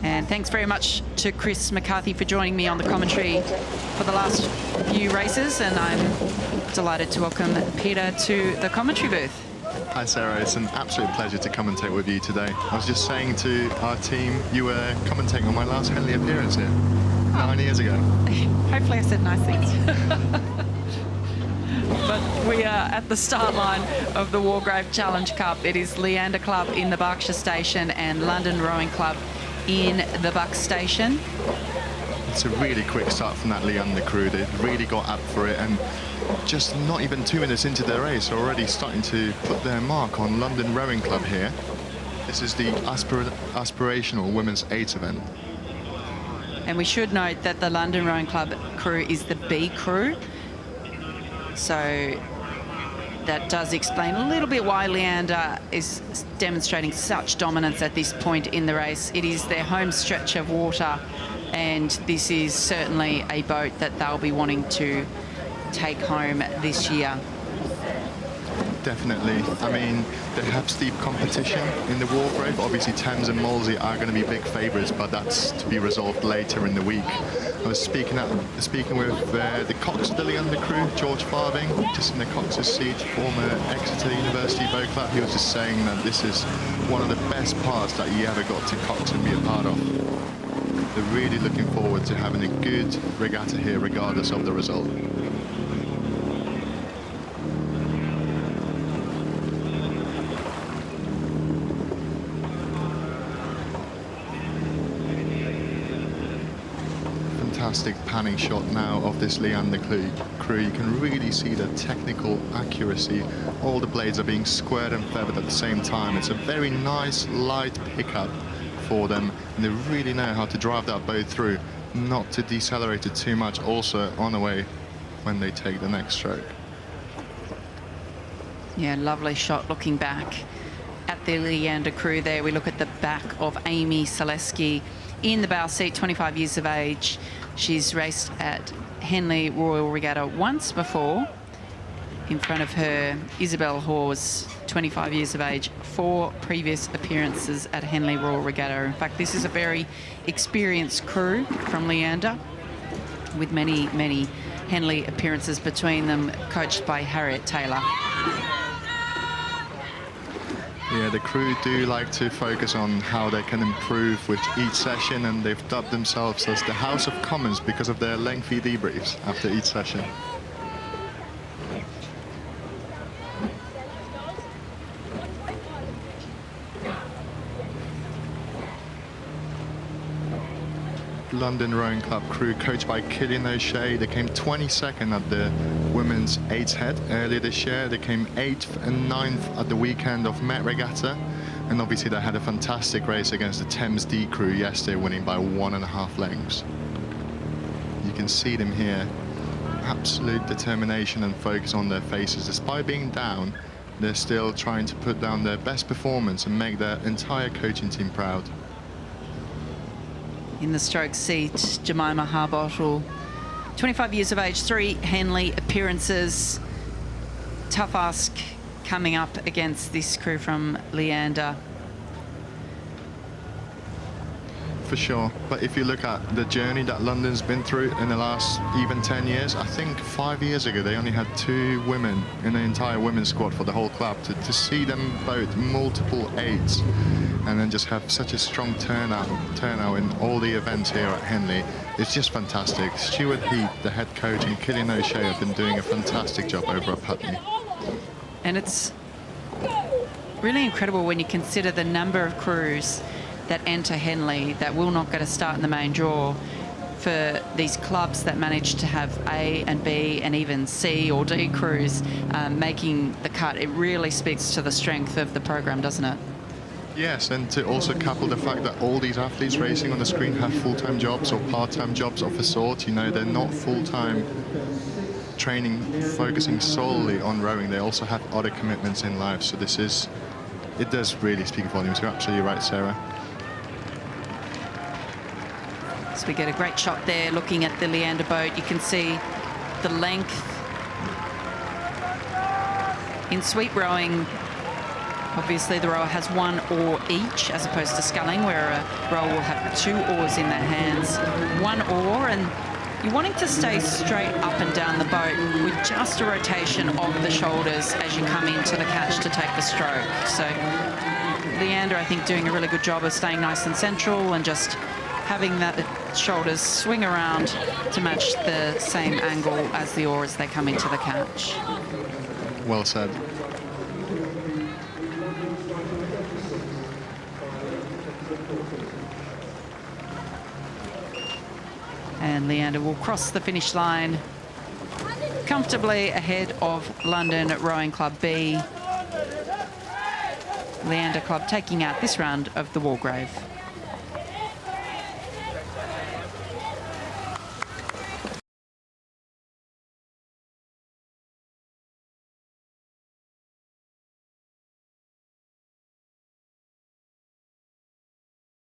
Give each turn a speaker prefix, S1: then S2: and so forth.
S1: And thanks very much to Chris McCarthy for joining me on the commentary for the last few races. And I'm delighted to welcome Peter to the commentary booth.
S2: Hi Sarah, it's an absolute pleasure to commentate with you today. I was just saying to our team, you were commentating on my last Henley appearance here, 9 years ago.
S1: Hopefully I said nice things. But we are at the start line of the Wargrave Challenge Cup. It is Leander Club in the Berkshire Station and London Rowing Club in the Bucks Station.
S2: It's a really quick start from that Leander crew. They really got up for it, and just not even 2 minutes into their race, already starting to put their mark on London Rowing Club here. This is the aspirational women's 8 event.
S1: And we should note that the London Rowing Club crew is the B crew. So that does explain a little bit why Leander is demonstrating such dominance at this point in the race. It is their home stretch of water, and this is certainly a boat that they'll be wanting to take home this year.
S2: Definitely. I mean, they have steep competition in the Wargrave. Obviously, Thames and Molesey are going to be big favourites, but that's to be resolved later in the week. I was speaking with the cox of the Leander crew, George Farthing, just in the cox's seat, former Exeter University boat club. He was just saying that this is one of the best parts that he ever got to cox and be a part of. They're really looking forward to having a good regatta here, regardless of the result. Fantastic panning shot now of this Leander crew. You can really see the technical accuracy. All the blades are being squared and feathered at the same time. It's a very nice light pickup for them, and they really know how to drive that boat through, not to decelerate it too much, also on the way when they take the next stroke.
S1: Yeah, lovely shot looking back at the Leander crew there. We look at the back of Amy Selesky in the bow seat, 25 years of age. She's raced at Henley Royal Regatta once before. In front of her, Isabel Hawes, 25 years of age, 4 previous appearances at Henley Royal Regatta. In fact, this is a very experienced crew from Leander, with many, many Henley appearances between them, coached by Harriet Taylor.
S2: Yeah, the crew do like to focus on how they can improve with each session, and they've dubbed themselves as the House of Commons because of their lengthy debriefs after each session. London Rowing Club crew, coached by Killian O'Shea. They came 22nd at the women's 8's head earlier this year. They came 8th and 9th at the weekend of Met Regatta, and obviously they had a fantastic race against the Thames D crew yesterday, winning by 1.5 lengths. You can see them here, absolute determination and focus on their faces. Despite being down, they're still trying to put down their best performance and make their entire coaching team proud.
S1: In the stroke seat, Jemima Harbottle, 25 years of age, 3 Henley appearances. Tough ask coming up against this crew from Leander.
S2: For sure, but if you look at the journey that London's been through in the last even 10 years, I think 5 years ago they only had 2 women in the entire women's squad for the whole club. To see them both multiple 8s and then just have such a strong turnout in all the events here at Henley, it's just fantastic. Stuart Heath, the head coach, and Killian O'Shea have been doing a fantastic job over at Putney.
S1: And it's really incredible when you consider the number of crews that enter Henley that will not get a start in the main draw, for these clubs that manage to have A and B and even C or D crews making the cut. It really speaks to the strength of the program, doesn't it?
S2: Yes, and to also couple the fact that all these athletes racing on the screen have full-time jobs or part-time jobs of a sort. You know, they're not full-time training focusing solely on rowing. They also have other commitments in life. So this is, it does really speak volumes. You're absolutely right, Sarah.
S1: So we get a great shot there looking at the Leander boat. You can see the length. In sweep rowing, Obviously, the rower has one oar each, as opposed to sculling, where a rower will have 2 oars in their hands. 1 oar, and you're wanting to stay straight up and down the boat with just a rotation of the shoulders as you come into the catch to take the stroke. So Leander, I think, doing a really good job of staying nice and central and just having that shoulders swing around to match the same angle as the oar as they come into the catch.
S2: Well said.
S1: And Leander will cross the finish line comfortably ahead of London Rowing Club B. Leander Club taking out this round of the Wargrave.